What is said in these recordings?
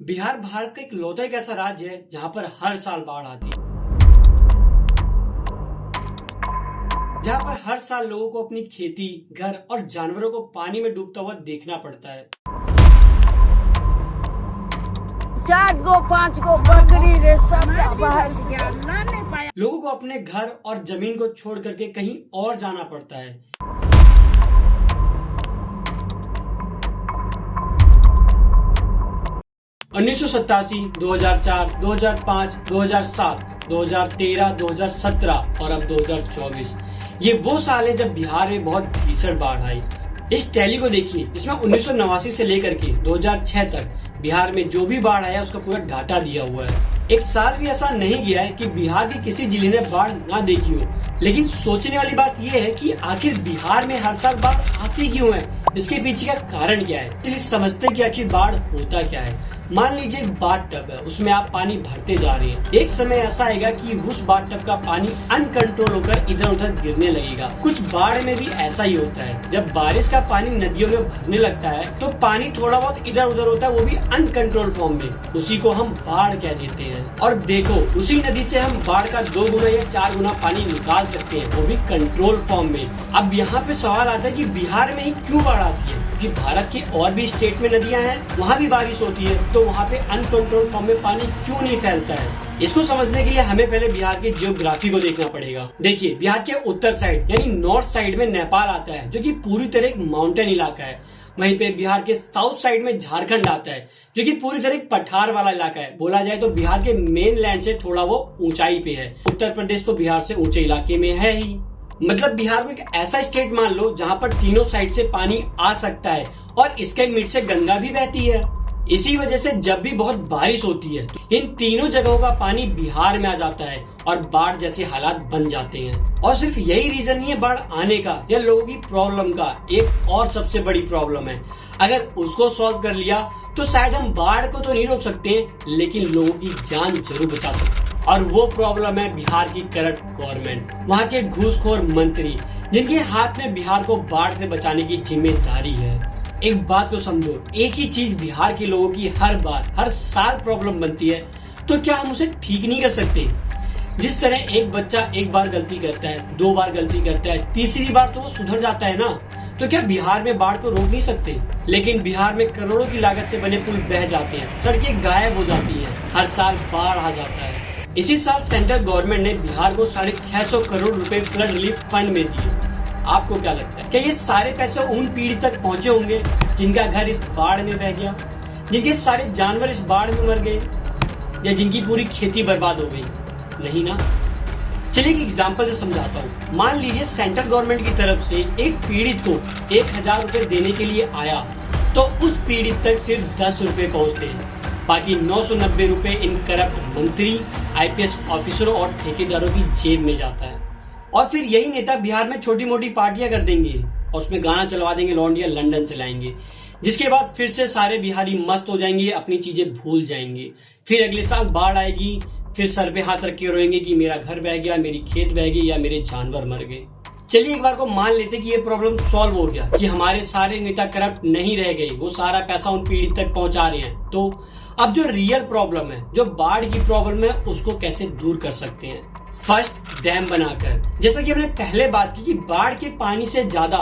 बिहार भारत का इकलौता एक ऐसा राज्य है जहां पर हर साल बाढ़ आती है, जहां पर हर साल लोगों को अपनी खेती, घर और जानवरों को पानी में डूबता हुआ देखना पड़ता है। 4 गो 5 गो बकरी रे सब बाहर लोगों को अपने घर और जमीन को छोड़ करके कहीं और जाना पड़ता है। उन्नीस सौ 2004, 2005, 2007, 2013, 2017 और अब 2024 ये वो साल है जब बिहार में बहुत भीषण बाढ़ आई। इस टैली को देखिए, इसमें 1989 से लेकर के 2006 तक बिहार में जो भी बाढ़ आया उसका पूरा डाटा दिया हुआ है। एक साल भी ऐसा नहीं गया है कि बिहार के किसी जिले ने बाढ़ ना देखी हो। लेकिन सोचने वाली बात यह है कि आखिर बिहार में हर साल बाढ़ आती क्यों है, इसके पीछे का कारण क्या है। चलिए समझते कि आखिर बाढ़ होता क्या है। मान लीजिए एक बाथ टब है, उसमें आप पानी भरते जा रहे हैं। एक समय ऐसा आएगा कि उस बाथ टब का पानी अनकंट्रोल होकर इधर उधर गिरने लगेगा। कुछ बाढ़ में भी ऐसा ही होता है। जब बारिश का पानी नदियों में भरने लगता है तो पानी थोड़ा बहुत इधर उधर होता है, वो भी अनकंट्रोल फॉर्म में। उसी को हम बाढ़ कह देते हैं। और देखो, उसी नदी से हम बाढ़ का 2 गुना या 4 गुना पानी निकाल सकते हैं, वो भी कंट्रोल फॉर्म में। अब यहाँ पे सवाल आता है कि बिहार में ही क्यों बाढ़ आती है, कि भारत के और भी स्टेट में नदियां हैं, वहाँ भी बारिश होती है, तो वहाँ पे अनकंट्रोल फॉर्म में पानी क्यों नहीं फैलता है। इसको समझने के लिए हमें पहले बिहार की जियोग्राफी को देखना पड़ेगा। देखिए, बिहार के उत्तर साइड यानी नॉर्थ साइड में नेपाल आता है, जो कि पूरी तरह एक माउंटेन इलाका है। वहीं पे बिहार के साउथ साइड में झारखंड आता है, जो कि पूरी तरह एक पठार वाला इलाका है। बोला जाए तो बिहार के मेन लैंड से थोड़ा वो ऊंचाई पे है। उत्तर प्रदेश तो बिहार से ऊंचे इलाके में है ही। मतलब बिहार को एक ऐसा स्टेट मान लो जहाँ पर तीनों साइड से पानी आ सकता है और इसके मिड से गंगा भी बहती है। इसी वजह से जब भी बहुत बारिश होती है तो इन तीनों जगहों का पानी बिहार में आ जाता है और बाढ़ जैसे हालात बन जाते हैं। और सिर्फ यही रीजन नहीं है बाढ़ आने का या लोगों की प्रॉब्लम का, एक और सबसे बड़ी प्रॉब्लम है। अगर उसको सॉल्व कर लिया तो शायद हम बाढ़ को तो नहीं रोक सकते, लेकिन लोगों की जान जरूर बचा सकते हैं। और वो प्रॉब्लम है बिहार की करप्ट गवर्नमेंट, वहाँ के घूसखोर मंत्री, जिनके हाथ में बिहार को बाढ़ से बचाने की जिम्मेदारी है। एक बात को समझो, एक ही चीज बिहार के लोगों की हर साल प्रॉब्लम बनती है, तो क्या हम उसे ठीक नहीं कर सकते। जिस तरह एक बच्चा एक बार गलती करता है, 2 बार गलती करता है, तीसरी बार तो वो सुधर जाता है ना, तो क्या बिहार में बाढ़ को रोक नहीं सकते। लेकिन बिहार में करोड़ों की लागत से बने पुल बह जाते हैं, सड़कें गायब हो जाती है, हर साल बाढ़ आ जाता है। इसी साल सेंट्रल गवर्नमेंट ने बिहार को 650 करोड़ रुपए फ्लड रिलीफ फंड में दिए। आपको क्या लगता है, क्या ये सारे पैसे उन पीड़ित तक पहुंचे होंगे जिनका घर इस बाढ़ में बह गया, जिनके सारे जानवर इस बाढ़ में मर गए, या जिनकी पूरी खेती बर्बाद हो गई? नहीं ना। चलिए एक एग्जाम्पल से समझाता हूँ। मान लीजिए सेंट्रल गवर्नमेंट की तरफ से एक पीड़ित को 1000 रुपए देने के लिए आया, तो उस पीड़ित तक सिर्फ 10 रुपए पहुँचते हैं। बाकी 990 रुपए इन करप्ट मंत्री, IPS ऑफिसरों और ठेकेदारों की जेब में जाता है। और फिर यही नेता बिहार में छोटी मोटी पार्टियां कर देंगे और उसमें गाना चलवा देंगे, लौंडिया लंदन से लाएंगे, जिसके बाद फिर से सारे बिहारी मस्त हो जाएंगे, अपनी चीजें भूल जाएंगे। फिर अगले साल बाढ़ आएगी, फिर सर पे हाथ रख के रोएंगे कि मेरा घर बह गया, मेरी खेत बह गई या मेरे जानवर मर गए। चलिए एक बार को मान लेते कि ये प्रॉब्लम सॉल्व हो गया, कि हमारे सारे नेता करप्ट नहीं रह गए, वो सारा पैसा उन पीड़ित तक पहुंचा रहे हैं। तो अब जो रियल प्रॉब्लम है, जो बाढ़ की प्रॉब्लम है, उसको कैसे दूर कर सकते हैं। फर्स्ट, डैम बनाकर। जैसा कि हमने पहले बात की कि बाढ़ के पानी से ज्यादा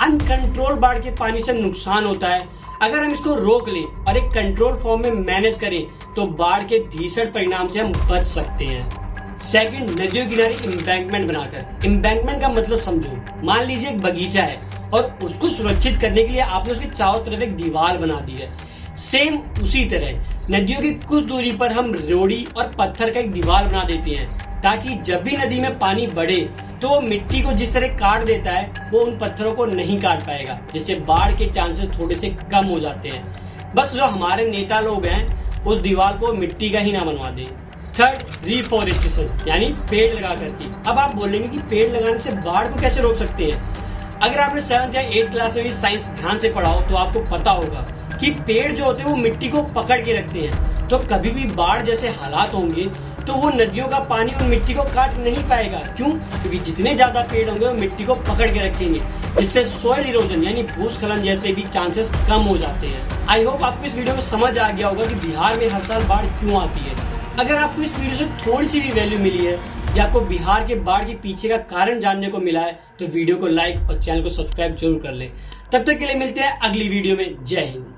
अनकंट्रोल बाढ़ के पानी से नुकसान होता है। अगर हम इसको रोक लें और एक कंट्रोल फॉर्म में मैनेज करें तो बाढ़ के भीषण परिणाम से हम बच सकते हैं। सेकंड, नदियों किनारे एम्बैंकमेंट बनाकर। एम्बैंकमेंट का मतलब समझो, मान लीजिए एक बगीचा है और उसको सुरक्षित करने के लिए आपने उसके चारों तरफ एक दीवार बना दी है। सेम उसी तरह नदियों की कुछ दूरी पर हम रोड़ी और पत्थर का एक दीवार बना देते हैं, ताकि जब भी नदी में पानी बढ़े तो वो मिट्टी को जिस तरह काट देता है, वो उन पत्थरों को नहीं काट पाएगा, जिससे बाढ़ के चांसेस थोड़े से कम हो जाते हैं। बस जो हमारे नेता लोग हैं उस दीवार को मिट्टी का ही ना बनवा दें। थर्ड, रिफॉरेस्टेशन यानी पेड़ लगा करके। अब आप बोलेंगे कि पेड़ लगाने से बाढ़ को कैसे रोक सकते हैं। अगर आपने 7th या 8th क्लास में भी साइंस ध्यान से पढ़ा हो तो आपको पता होगा कि पेड़ जो होते हैं वो मिट्टी को पकड़ के रखते हैं, तो कभी भी बाढ़ जैसे हालात होंगे तो वो नदियों का पानी उन मिट्टी को काट नहीं पाएगा। क्यों? क्योंकि जितने ज्यादा पेड़ होंगे वो मिट्टी को पकड़ के रखेंगे, जिससे सॉइल इरोजन यानी भूस्खलन जैसे भी चांसेस कम हो जाते हैं। आई होप आपको इस वीडियो में समझ आ गया होगा कि बिहार में हर साल बाढ़ क्यों आती है। अगर आपको इस वीडियो से थोड़ी सी भी वैल्यू मिली है या आपको बिहार के बाढ़ के पीछे का कारण जानने को मिला है तो वीडियो को लाइक और चैनल को सब्सक्राइब जरूर कर लें। तब तक के लिए मिलते हैं अगली वीडियो में। जय हिंद।